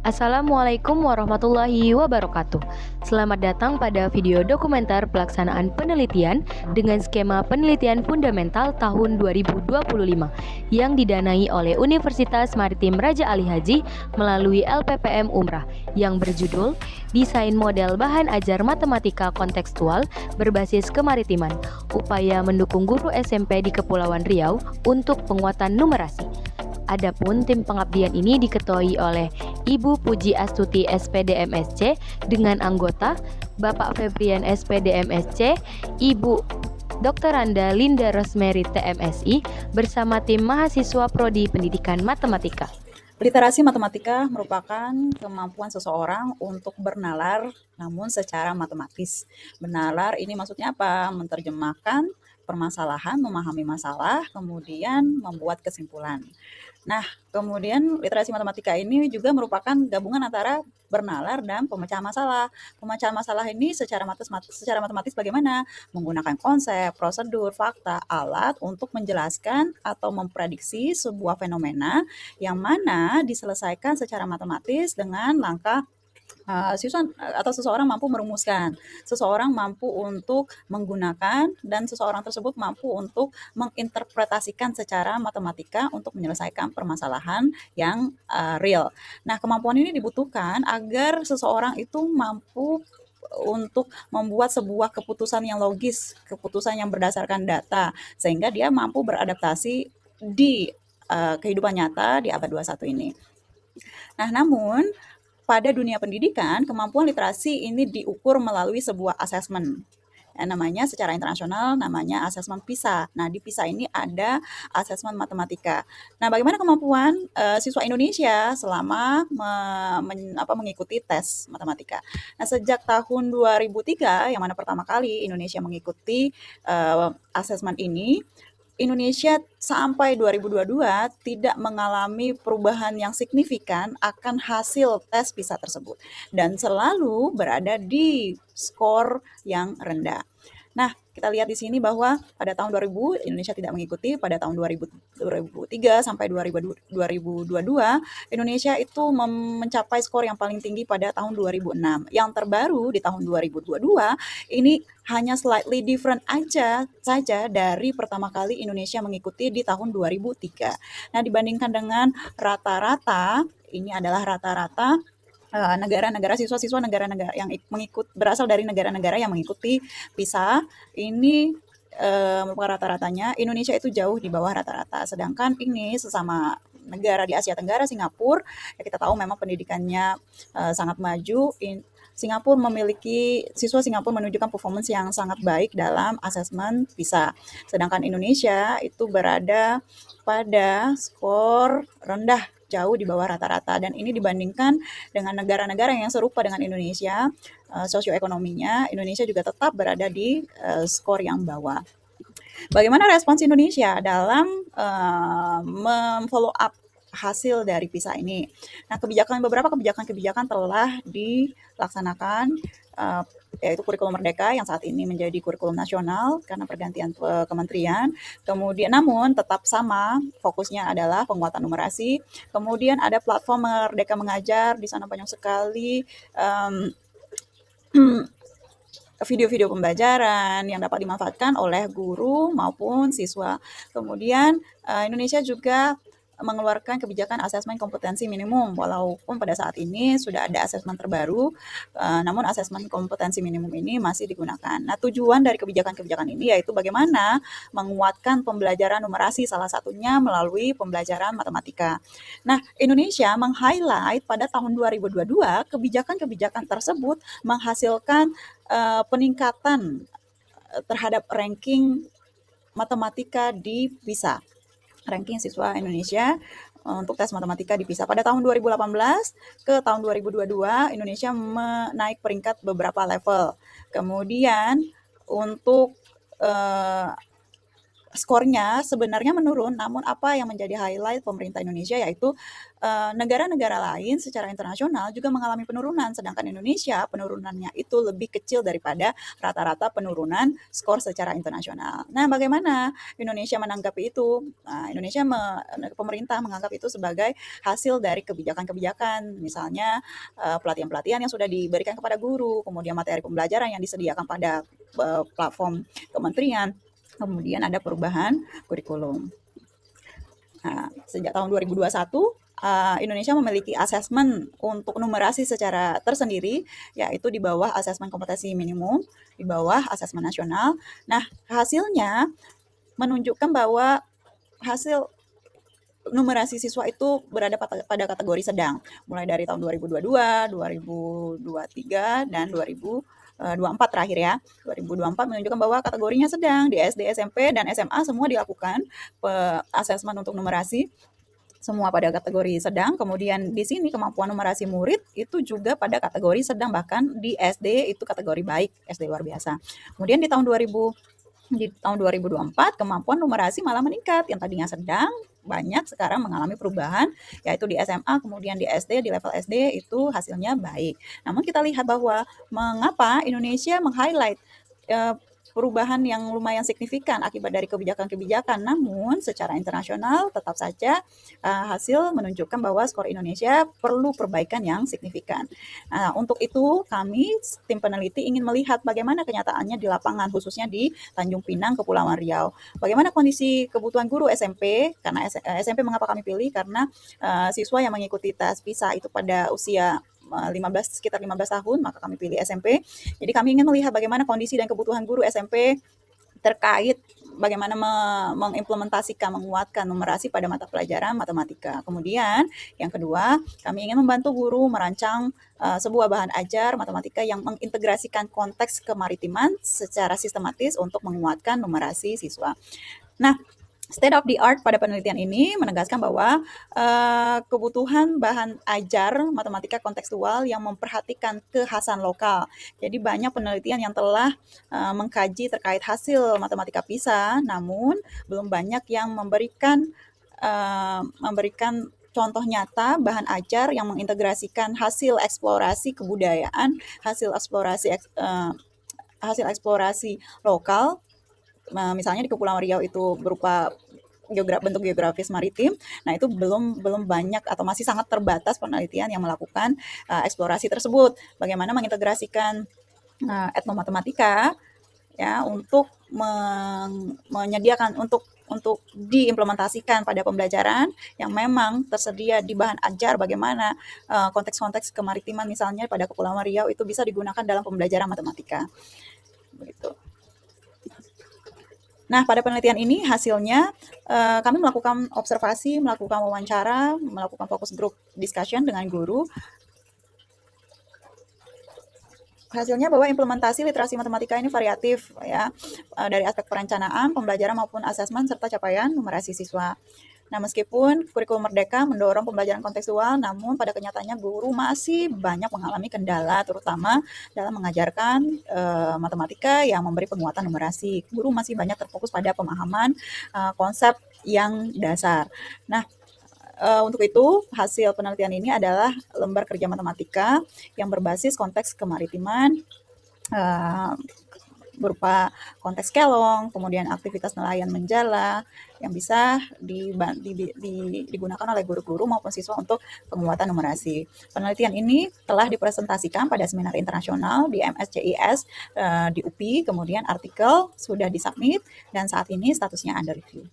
Assalamualaikum warahmatullahi wabarakatuh. Selamat datang pada video dokumenter pelaksanaan penelitian dengan skema penelitian fundamental tahun 2025 yang didanai oleh Universitas Maritim Raja Ali Haji melalui LPPM Umrah yang berjudul Desain Model Bahan Ajar Matematika Kontekstual Berbasis Kemaritiman, upaya mendukung guru SMP di Kepulauan Riau untuk penguatan numerasi. Adapun tim pengabdian ini diketuai oleh Ibu Puji Astuti SPD MSc dengan anggota Bapak Febrian SPD MSc, Ibu Dr. Randa Linda Rosemary TMSI bersama tim mahasiswa Prodi Pendidikan Matematika. Literasi matematika merupakan kemampuan seseorang untuk bernalar namun secara matematis. Bernalar ini maksudnya apa? Menerjemahkan permasalahan, memahami masalah, kemudian membuat kesimpulan. Nah, kemudian literasi matematika ini juga merupakan gabungan antara bernalar dan pemecahan masalah. Pemecahan masalah ini secara matematis bagaimana? Menggunakan konsep, prosedur, fakta, alat untuk menjelaskan atau memprediksi sebuah fenomena yang mana diselesaikan secara matematis dengan langkah siswa atau seseorang mampu merumuskan, seseorang mampu untuk menggunakan, dan seseorang tersebut mampu untuk menginterpretasikan secara matematika untuk menyelesaikan permasalahan yang real. Nah, kemampuan ini dibutuhkan agar seseorang itu mampu untuk membuat sebuah keputusan yang logis, keputusan yang berdasarkan data, sehingga dia mampu beradaptasi di kehidupan nyata di abad 21 ini. Nah, namun pada dunia pendidikan, kemampuan literasi ini diukur melalui sebuah asesmen. Namanya secara internasional namanya asesmen PISA. Nah, di PISA ini ada asesmen matematika. Nah, bagaimana kemampuan siswa Indonesia selama mengikuti tes matematika? Nah, sejak tahun 2003 yang mana pertama kali Indonesia mengikuti asesmen ini, Indonesia sampai 2022 tidak mengalami perubahan yang signifikan akan hasil tes PISA tersebut dan selalu berada di skor yang rendah. Nah, kita lihat di sini bahwa pada tahun 2000 Indonesia tidak mengikuti, pada tahun 2003 sampai 2022 Indonesia itu mencapai skor yang paling tinggi pada tahun 2006. Yang terbaru di tahun 2022 ini hanya slightly different saja dari pertama kali Indonesia mengikuti di tahun 2003. Nah, dibandingkan dengan rata-rata, ini adalah rata-rata negara-negara siswa-siswa negara-negara yang berasal dari negara-negara yang mengikuti PISA ini merupakan rata-ratanya Indonesia itu jauh di bawah rata-rata. Sedangkan ini sesama negara di Asia Tenggara, Singapura, ya kita tahu memang pendidikannya sangat maju. Siswa Singapura menunjukkan performance yang sangat baik dalam asesmen PISA. Sedangkan Indonesia itu berada pada skor rendah, jauh di bawah rata-rata, dan ini dibandingkan dengan negara-negara yang serupa dengan Indonesia, sosioekonominya Indonesia juga tetap berada di skor yang bawah. Bagaimana respons Indonesia dalam memfollow up hasil dari PISA ini? Nah, beberapa kebijakan telah dilaksanakan, yaitu kurikulum Merdeka yang saat ini menjadi kurikulum nasional karena pergantian kementerian. Kemudian namun tetap sama, fokusnya adalah penguatan numerasi. Kemudian ada platform Merdeka Mengajar, di sana banyak sekali video-video pembelajaran yang dapat dimanfaatkan oleh guru maupun siswa. Kemudian Indonesia juga mengeluarkan kebijakan asesmen kompetensi minimum, walaupun pada saat ini sudah ada asesmen terbaru, namun asesmen kompetensi minimum ini masih digunakan. Nah, tujuan dari kebijakan-kebijakan ini yaitu bagaimana menguatkan pembelajaran numerasi, salah satunya melalui pembelajaran matematika. Nah, Indonesia meng-highlight pada tahun 2022 kebijakan-kebijakan tersebut menghasilkan peningkatan terhadap ranking matematika di PISA. Ranking siswa Indonesia untuk tes matematika di PISA. Pada tahun 2018 ke tahun 2022, Indonesia menaik peringkat beberapa level. Kemudian untuk skornya sebenarnya menurun, namun apa yang menjadi highlight pemerintah Indonesia yaitu negara-negara lain secara internasional juga mengalami penurunan, sedangkan Indonesia penurunannya itu lebih kecil daripada rata-rata penurunan skor secara internasional. Nah, bagaimana Indonesia menanggapi itu? Nah, pemerintah menganggap itu sebagai hasil dari kebijakan-kebijakan, misalnya pelatihan-pelatihan yang sudah diberikan kepada guru, kemudian materi pembelajaran yang disediakan pada platform kementerian. Kemudian ada perubahan kurikulum. Nah, sejak tahun 2021, Indonesia memiliki asesmen untuk numerasi secara tersendiri, yaitu di bawah asesmen kompetensi minimum, di bawah asesmen nasional. Nah, hasilnya menunjukkan bahwa hasil numerasi siswa itu berada pada kategori sedang, mulai dari tahun 2022, 2023, dan 2024 terakhir ya. 2024 menunjukkan bahwa kategorinya sedang di SD, SMP, dan SMA semua dilakukan asesmen untuk numerasi semua pada kategori sedang. Kemudian di sini kemampuan numerasi murid itu juga pada kategori sedang, bahkan di SD itu kategori baik, SD luar biasa. Kemudian di tahun 2024 kemampuan numerasi malah meningkat, yang tadinya sedang banyak sekarang mengalami perubahan, yaitu di SMA, kemudian di SD, di level SD itu hasilnya baik. Namun kita lihat bahwa mengapa Indonesia meng-highlight perubahan yang lumayan signifikan akibat dari kebijakan-kebijakan, namun secara internasional tetap saja hasil menunjukkan bahwa skor Indonesia perlu perbaikan yang signifikan. Untuk itu kami tim peneliti ingin melihat bagaimana kenyataannya di lapangan, khususnya di Tanjung Pinang, Kepulauan Riau. Bagaimana kondisi kebutuhan guru SMP, karena SMP mengapa kami pilih, karena siswa yang mengikuti tes PISA itu pada usia sekitar 15 tahun, maka kami pilih SMP. Jadi kami ingin melihat bagaimana kondisi dan kebutuhan guru SMP terkait bagaimana mengimplementasikan, menguatkan numerasi pada mata pelajaran matematika. Kemudian yang kedua, kami ingin membantu guru merancang sebuah bahan ajar matematika yang mengintegrasikan konteks kemaritiman secara sistematis untuk menguatkan numerasi siswa. Nah, state of the art pada penelitian ini menegaskan bahwa kebutuhan bahan ajar matematika kontekstual yang memperhatikan kekhasan lokal. Jadi banyak penelitian yang telah mengkaji terkait hasil matematika PISA, namun belum banyak yang memberikan contoh nyata bahan ajar yang mengintegrasikan hasil eksplorasi kebudayaan, hasil eksplorasi lokal. Misalnya di Kepulauan Riau itu berupa bentuk geografis maritim. Nah, itu belum banyak atau masih sangat terbatas penelitian yang melakukan eksplorasi tersebut. Bagaimana mengintegrasikan etnomatematika ya untuk menyediakan untuk diimplementasikan pada pembelajaran yang memang tersedia di bahan ajar, bagaimana konteks-konteks kemaritiman misalnya pada Kepulauan Riau itu bisa digunakan dalam pembelajaran matematika. Begitu. Nah, pada penelitian ini hasilnya kami melakukan observasi, melakukan wawancara, melakukan focus group discussion dengan guru. Hasilnya bahwa implementasi literasi matematika ini variatif ya, dari aspek perencanaan, pembelajaran maupun asesmen serta capaian numerasi siswa. Nah, meskipun kurikulum Merdeka mendorong pembelajaran kontekstual, namun pada kenyataannya guru masih banyak mengalami kendala, terutama dalam mengajarkan matematika yang memberi penguatan numerasi. Guru masih banyak terfokus pada pemahaman konsep yang dasar. Nah, untuk itu, hasil penelitian ini adalah lembar kerja matematika yang berbasis konteks kemaritiman, berupa konteks kelong, kemudian aktivitas nelayan menjala yang bisa digunakan oleh guru-guru maupun siswa untuk penguatan numerasi. Penelitian ini telah dipresentasikan pada seminar internasional di MSCIS di UPI, kemudian artikel sudah disubmit dan saat ini statusnya under review.